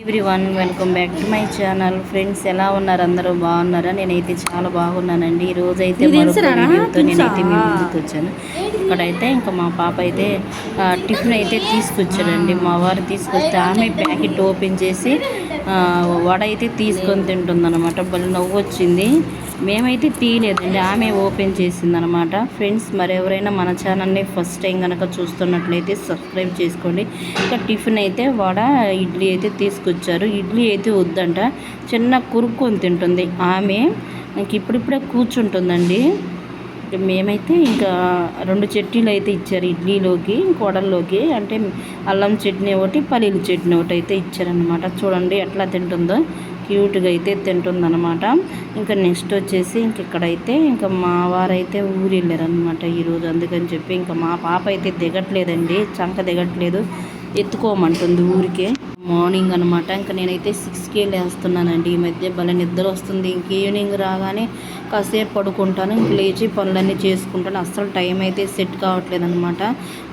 Everyone welcome back to my channel. Friends ఎలా ఉన్నారు? అందరూ బాగున్నారా? నేనైతే చాలా బాగున్నానండి. ఈ రోజు అయితే మరొక వీడియోతో నేనైతే మీ ముందుకు వచ్చాను. ఇక్కడైతే ఇంకా మా పాప అయితే టిఫిన్ అయితే తీసుకొచ్చారండి. మా వారు తీసుకొస్తే ఆమె ప్యాకెట్ ఓపెన్ చేసి వడ అయితే తీసుకొని తింటుందన్నమాట. భలే నవ్వు వచ్చింది. మేమైతే తీయలేదండి, ఆమె ఓపెన్ చేసిందనమాట. ఫ్రెండ్స్ మరి ఎవరైనా మన ఛానల్ని ఫస్ట్ టైం కనుక చూస్తున్నట్లయితే సబ్స్క్రైబ్ చేసుకోండి. ఇంకా టిఫిన్ అయితే వడ ఇడ్లీ అయితే తీసుకొచ్చారు. ఇడ్లీ అయితే వద్దంట, చిన్న కురుక్కొని తింటుంది ఆమె. ఇంక ఇప్పుడిప్పుడే కూర్చుంటుందండి. మేమైతే ఇంకా 2 చట్నీలు అయితే ఇచ్చారు ఇడ్లీలోకి, వడల్లోకి. అంటే అల్లం చట్నీ ఒకటి, పల్లీల చట్నీ ఒకటి అయితే ఇచ్చారనమాట. చూడండి ఎట్లా తింటుందో, క్యూట్గా అయితే తింటుందన్నమాట. ఇంకా నెక్స్ట్ వచ్చేసి ఇక్కడైతే ఇంకా మా వారైతే ఊరు వెళ్ళారనమాట ఈరోజు. అందుకని చెప్పి ఇంకా మా పాప అయితే దిగట్లేదండి, చంక దిగట్లేదు, ఎత్తుకోమంటుంది ఊరికే. మార్నింగ్ అనమాట. ఇంకా నేనైతే 6కే లేస్తున్నానండి. ఈ మధ్య భలే నిద్ర వస్తుంది. ఇంక ఈవినింగ్ రాగానే కాసేపు పడుకుంటాను, ఇంక లేచి పనులన్నీ చేసుకుంటాను. అస్సలు టైం అయితే సెట్ కావట్లేదు అనమాట.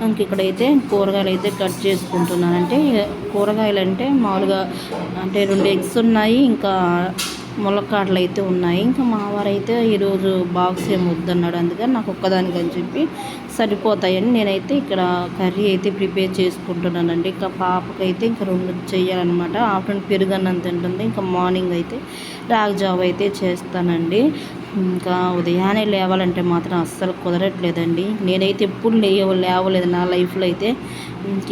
ఇంక ఇక్కడైతే కూరగాయలు అయితే కట్ చేసుకుంటున్నాను. అంటే కూరగాయలు అంటే మామూలుగా అంటే 2 ఎగ్స్ ఉన్నాయి, ఇంకా ములక్కాడలు అయితే ఉన్నాయి. ఇంకా మా వారైతే ఈరోజు బాక్స్ ఏమి వద్దన్నాడు, అందుకని నాకు ఒక్కదానికని చెప్పి సరిపోతాయని నేనైతే ఇక్కడ కర్రీ అయితే ప్రిపేర్ చేసుకుంటున్నానండి. ఇంకా పాపకైతే ఇంకా 2 చేయాలన్నమాట. ఆఫ్టర్నూన్ పెరుగన్నం తింటుంది. ఇంకా మార్నింగ్ అయితే రాగి జావ అయితే చేస్తానండి. ఇంకా ఉదయాన్నే లేవాలంటే మాత్రం అస్సలు కుదరట్లేదండి. నేనైతే ఎప్పుడు లేవలేదు నా లైఫ్లో అయితే.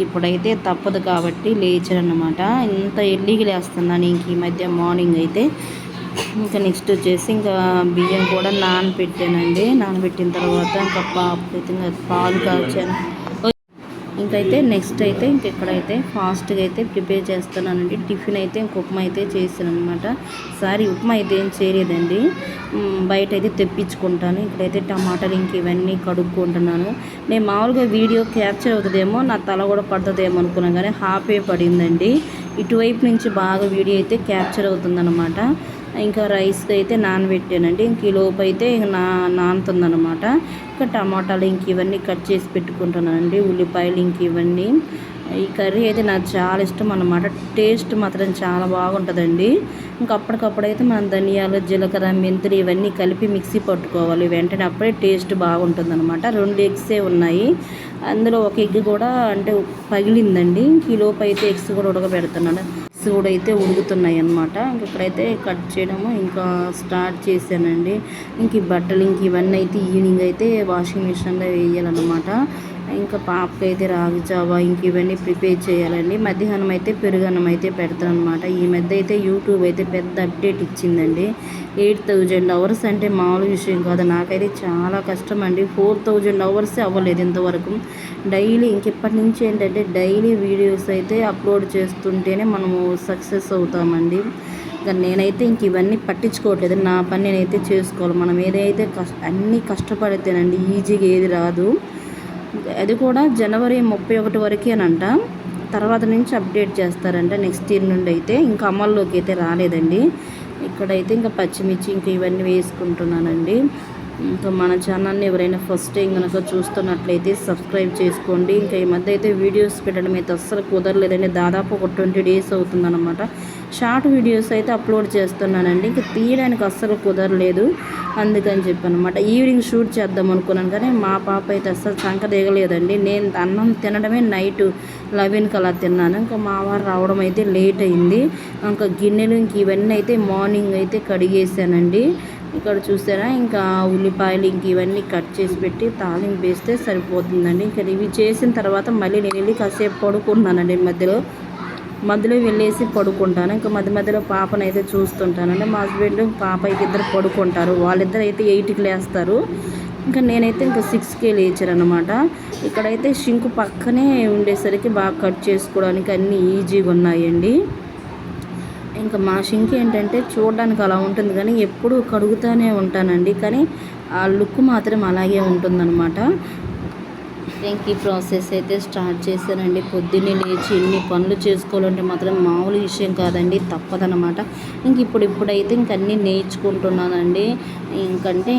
ఇప్పుడైతే తప్పదు కాబట్టి లేచానమాట. ఇంత ఎర్లీగా లేస్తున్నాను ఇంక ఈ మధ్య మార్నింగ్ అయితే. ఇంకా నెక్స్ట్ వచ్చేసి ఇంకా బియ్యం కూడా నానబెట్టానండి. నానబెట్టిన తర్వాత ఇంకా పాపకైతే పాలు కాచాను. ఇంకైతే నెక్స్ట్ అయితే ఇక్కడైతే ఫాస్ట్గా అయితే ప్రిపేర్ చేస్తున్నానండి. టిఫిన్ అయితే ఉప్మా అయితే చేశాను అనమాట. సారీ, ఉప్మా అయితే ఏం చేయలేదండి, బయట అయితే తెప్పించుకుంటాను. ఇక్కడైతే టమాటాలు ఇంక ఇవన్నీ కడుక్కుంటున్నాను. నేను మామూలుగా వీడియో క్యాప్చర్ అవుతుందేమో, నా తల కూడా పడుతుందేమో అనుకున్నాను, కానీ హాఫే పడిందండి. ఇటువైపు నుంచి బాగా వీడియో అయితే క్యాప్చర్ అవుతుందన్నమాట. ఇంకా రైస్కి అయితే నానబెట్టానండి. ఇంక ఈ లోపు అయితే నానుతుందన్నమాట. ఇంకా టమాటాలు ఇంక ఇవన్నీ కట్ చేసి పెట్టుకుంటున్నానండి. ఉల్లిపాయలు ఇంక ఇవన్నీ. ఈ కర్రీ అయితే నాకు చాలా ఇష్టం అన్నమాట. టేస్ట్ మాత్రం చాలా బాగుంటుందండి. ఇంకా అప్పటికప్పుడైతే మనం ధనియాలు, జీలకర్ర, మెంతులు ఇవన్నీ కలిపి మిక్సీ పట్టుకోవాలి వెంటనే, అప్పుడే టేస్ట్ బాగుంటుంది అనమాట. 2 ఎగ్సే ఉన్నాయి, అందులో ఒక ఎగ్ కూడా అంటే పగిలిందండి. ఇంక ఈ లోపు అయితే ఎగ్స్ కూడా ఉడకబెడుతున్నాను. ఎగ్స్ కూడా అయితే ఉడుకుతున్నాయి అన్నమాట. ఇంక ఇక్కడైతే కట్ చేయడము ఇంకా స్టార్ట్ చేశానండి. ఇంక ఈ బట్టలు ఇంక ఇవన్నీ అయితే ఈవినింగ్ అయితే వాషింగ్ మిషన్లో వేయాలన్నమాట. ఇంకా పాపకైతే రాగి జావా ఇంక ఇవన్నీ ప్రిపేర్ చేయాలండి. మధ్యాహ్నం అయితే పెరుగన్నం అయితే పెడతాను అనమాట. ఈ మధ్య అయితే యూట్యూబ్ అయితే పెద్ద అప్డేట్ ఇచ్చిందండి. 8000 అవర్స్ అంటే మామూలు విషయం కాదు. నాకైతే చాలా కష్టం అండి. 4000 అవర్స్ అవ్వలేదు ఇంతవరకు. డైలీ ఇప్పటి నుంచి ఏంటంటే డైలీ వీడియోస్ అయితే అప్లోడ్ చేస్తుంటేనే మనము సక్సెస్ అవుతామండి. ఇంకా నేనైతే ఇంక ఇవన్నీ పట్టించుకోవట్లేదు. నా పని నేనైతే చేసుకోవాలి. మనం ఏదైతే అన్నీ కష్టపడితేనండి ఈజీగా ఏది రాదు. అది కూడా జనవరి 31 వరకేనంట. తర్వాత నుంచి అప్డేట్ చేస్తారంట, నెక్స్ట్ ఇయర్ నుండి అయితే. ఇంకా అమల్లోకి అయితే రాలేదండి. ఇక్కడైతే ఇంకా పచ్చిమిర్చి ఇంక ఇవన్నీ వేసుకుంటున్నానండి. ఇంకా మన ఛానల్ని ఎవరైనా ఫస్ట్ టైం కనుక చూస్తున్నట్లయితే సబ్స్క్రైబ్ చేసుకోండి. ఇంకా ఈ మధ్య అయితే వీడియోస్ పెట్టడం అయితే అస్సలు కుదరలేదండి. దాదాపు ఒక 20 డేస్ అవుతుందన్నమాట. షార్ట్ వీడియోస్ అయితే అప్లోడ్ చేస్తున్నానండి. ఇంకా తీయడానికి అస్సలు కుదరలేదు, అందుకని చెప్పనమాట. ఈవినింగ్ షూట్ చేద్దాం అనుకున్నాను, కానీ మా పాప అయితే అస్సలు చంక దిగలేదండి. నేను అన్నం తినడమే నైట్ 11కి అలా తిన్నాను. ఇంకా మా వారు రావడం అయితే లేట్ అయింది. ఇంకా గిన్నెలు ఇంక ఇవన్నీ అయితే మార్నింగ్ అయితే కడిగేసానండి. ఇక్కడ చూసారా, ఇంకా ఉల్లిపాయలు ఇంక ఇవన్నీ కట్ చేసి పెట్టి తాలింపు వేస్తే సరిపోతుందండి. ఇంకా ఇవి చేసిన తర్వాత మళ్ళీ నేను వెళ్ళి కాసేపు పడుకుంటున్నానండి. మధ్యలో వెళ్ళేసి పడుకుంటాను. ఇంకా మధ్యలో పాపను అయితే చూస్తుంటానండి. మా హస్బెండ్ పాప అయితే ఇద్దరు పడుకుంటారు. వాళ్ళిద్దరు అయితే 8కి లేస్తారు. ఇంకా నేనైతే ఇంకా 6కే లేచారనమాట. ఇక్కడైతే షింకు పక్కనే ఉండేసరికి బాగా కట్ చేసుకోవడానికి అన్నీ ఈజీగా ఉన్నాయండి. ఇంకా మా షింక్ ఏంటంటే చూడడానికి అలా ఉంటుంది, కానీ ఎప్పుడూ కడుగుతూనే ఉంటానండి. కానీ ఆ లుక్ మాత్రం అలాగే ఉంటుందన్నమాట. ఇంక ఈ ప్రాసెస్ అయితే స్టార్ట్ చేశానండి. పొద్దున్నే లేచి ఎన్ని పనులు చేసుకోవాలంటే మాత్రం మామూలు విషయం కాదండి, తప్పదనమాట. ఇప్పుడైతే అన్నీ నేర్చుకుంటున్నానండి. ఇంకంటే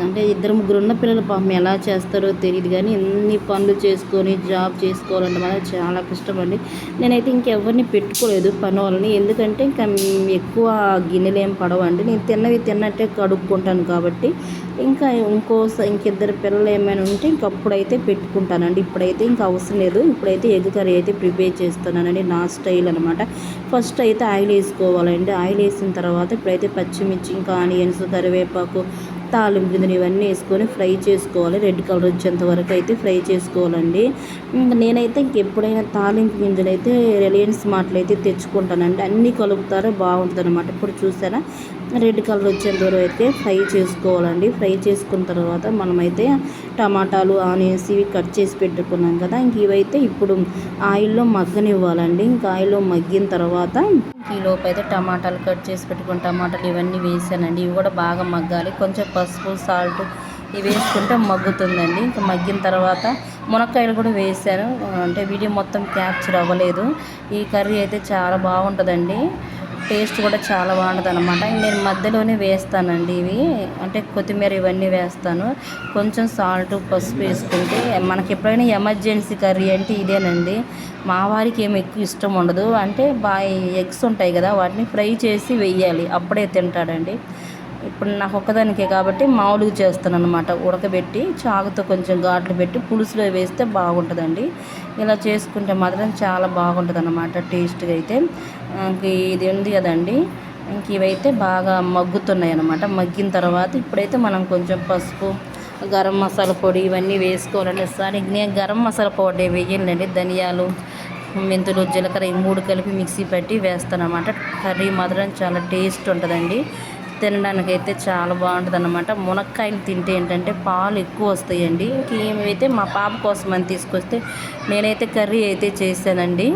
అంటే ఇద్దరు ముగ్గురు ఉన్న పిల్లలు పాపం ఎలా చేస్తారో తెలియదు, కానీ ఎన్ని పనులు చేసుకొని జాబ్ చేసుకోవాలంటే మాత్రం చాలా కష్టం అండి. నేనైతే ఇంకెవరిని పెట్టుకోలేదు పని వాళ్ళని, ఎందుకంటే ఇంకా ఎక్కువ గిన్నెలు ఏం పడవండి. నేను తిన్నట్టే కడుక్కుంటాను కాబట్టి ఇంకిద్దరు పిల్లలు ఏమైనా ఉంటే అప్పుడైతే పెట్టుకుంటానండి. ఇప్పుడైతే ఇంకా అవసరం లేదు. ఇప్పుడైతే ఎగ్ కర్రీ అయితే ప్రిపేర్ చేస్తున్నానండి, నా స్టైల్ అనమాట. ఫస్ట్ అయితే ఆయిల్ వేసుకోవాలండి. ఆయిల్ వేసిన తర్వాత ఇప్పుడైతే పచ్చిమిర్చి, ఇంకా ఆనియన్స్, కరివేపాకు, తాలింపు గింజలు ఇవన్నీ వేసుకొని ఫ్రై చేసుకోవాలి. రెడ్ కలర్ వచ్చేంత వరకు అయితే ఫ్రై చేసుకోవాలండి. నేనైతే ఎప్పుడైనా తాలింపు గింజలు అయితే రిలయన్స్ మార్ట్లో అయితే తెచ్చుకుంటానండి. అన్నీ కలుపుతారో బాగుంటుంది అనమాట. ఇప్పుడు చూసారా, రెడ్ కలర్ వచ్చేంత వరకు అయితే ఫ్రై చేసుకోవాలండి. ఫ్రై చేసుకున్న తర్వాత మనమైతే టమాటాలు, ఆనియన్స్ ఇవి కట్ చేసి పెట్టుకున్నాం కదా, ఇవైతే ఇప్పుడు ఆయిల్లో మగ్గనివ్వాలండి. ఆయిల్లో మగ్గిన తర్వాత ఈలోపు అయితే టమాటాలు కట్ చేసి పెట్టుకున్న టమాటాలు ఇవన్నీ వేసానండి. ఇవి కూడా బాగా మగ్గాలి. కొంచెం పసుపు, సాల్ట్ ఇవి వేసుకుంటే మగ్గుతుందండి. మగ్గిన తర్వాత మునక్కాయలు కూడా వేసాను. అంటే వీడియో మొత్తం క్యాప్చర్ అవ్వలేదు. ఈ కర్రీ అయితే చాలా బాగుంటుందండి, టేస్ట్ కూడా చాలా బాగుంటుంది అనమాట. నేను మధ్యలోనే వేస్తానండి ఇవి, అంటే కొత్తిమీర ఇవన్నీ వేస్తాను. కొంచెం సాల్ట్, పసుపు వేసుకుంటే మనకి ఎప్పుడైనా ఎమర్జెన్సీ కర్రీ అంటే ఇదేనండి. మా వారికి ఏమి ఎక్కువ ఇష్టం ఉండదు, అంటే ఎగ్స్ ఉంటాయి కదా, వాటిని ఫ్రై చేసి వెయ్యాలి, అప్పుడే తింటాడండి. ఇప్పుడు నాకు ఒక్కదానికే కాబట్టి మామూలుగా చేస్తాను అనమాట. ఉడకబెట్టి చాకుతో కొంచెం ఘాట్లు పెట్టి పులుసులో వేస్తే బాగుంటుందండి. ఇలా చేసుకుంటే మాత్రం చాలా బాగుంటుంది అన్నమాట టేస్ట్గా అయితే. ఇది ఉంది కదండి, ఇవైతే బాగా మగ్గుతున్నాయి అన్నమాట. మగ్గిన తర్వాత ఇప్పుడైతే మనం కొంచెం పసుపు, గరం మసాలా పొడి ఇవన్నీ వేసుకోవాలండి. సారీ, నేను గరం మసాలా పౌడర్ వేయాలండి. ధనియాలు, మెంతులు, జీలకర్ర ఈ 3 కలిపి మిక్సీ పట్టి వేస్తాను అన్నమాట. కర్రీ మాత్రం చాలా టేస్ట్ ఉంటుందండి, తినడానికైతే చాలా బాగుంటుంది అన్నమాట. మునక్కాయలు తింటే ఏంటంటే పాలు ఎక్కువ వస్తాయండి. ఏమైతే మా పాప కోసం అని తీసుకొస్తే నేనైతే కర్రీ అయితే చేశానండి.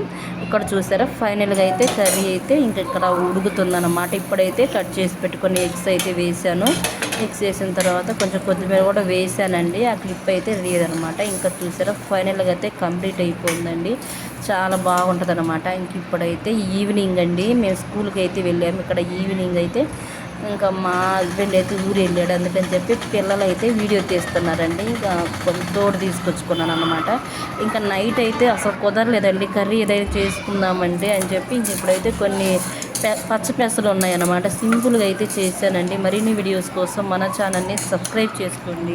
ఇక్కడ చూసారా, ఫైనల్గా అయితే కర్రీ అయితే ఇక్కడ ఉడుకుతుందన్నమాట. ఇప్పుడైతే కట్ చేసి పెట్టుకొని ఎగ్స్ అయితే వేసాను. ఎగ్స్ వేసిన తర్వాత కొంచెం కొత్తిమీర కూడా వేసానండి. ఆ క్లిప్ అయితే లేదనమాట. ఇంకా చూసారా, ఫైనల్గా అయితే కంప్లీట్ అయిపోయిందండి. చాలా బాగుంటుంది అనమాట. ఇప్పుడైతే ఈవినింగ్ అండి, మేము స్కూల్కి అయితే వెళ్ళాము. ఇక్కడ ఈవినింగ్ అయితే ఇంకా మా హస్బెండ్ అయితే ఊరు వెళ్ళాడు, అందుకని చెప్పి పిల్లలు అయితే వీడియో తీస్తున్నారండి. ఇంకా కొంచెం తోడు తీసుకొచ్చుకున్నాను అనమాట. ఇంకా నైట్ అయితే అసలు కుదరలేదండి, కర్రీ ఏదైనా చేసుకుందామంటే అని చెప్పి ఇప్పుడైతే కొన్ని పచ్చ పెసలు ఉన్నాయన్నమాట. సింపుల్గా అయితే చేశానండి. మరిన్ని వీడియోస్ కోసం మన ఛానల్ని సబ్స్క్రైబ్ చేసుకోండి.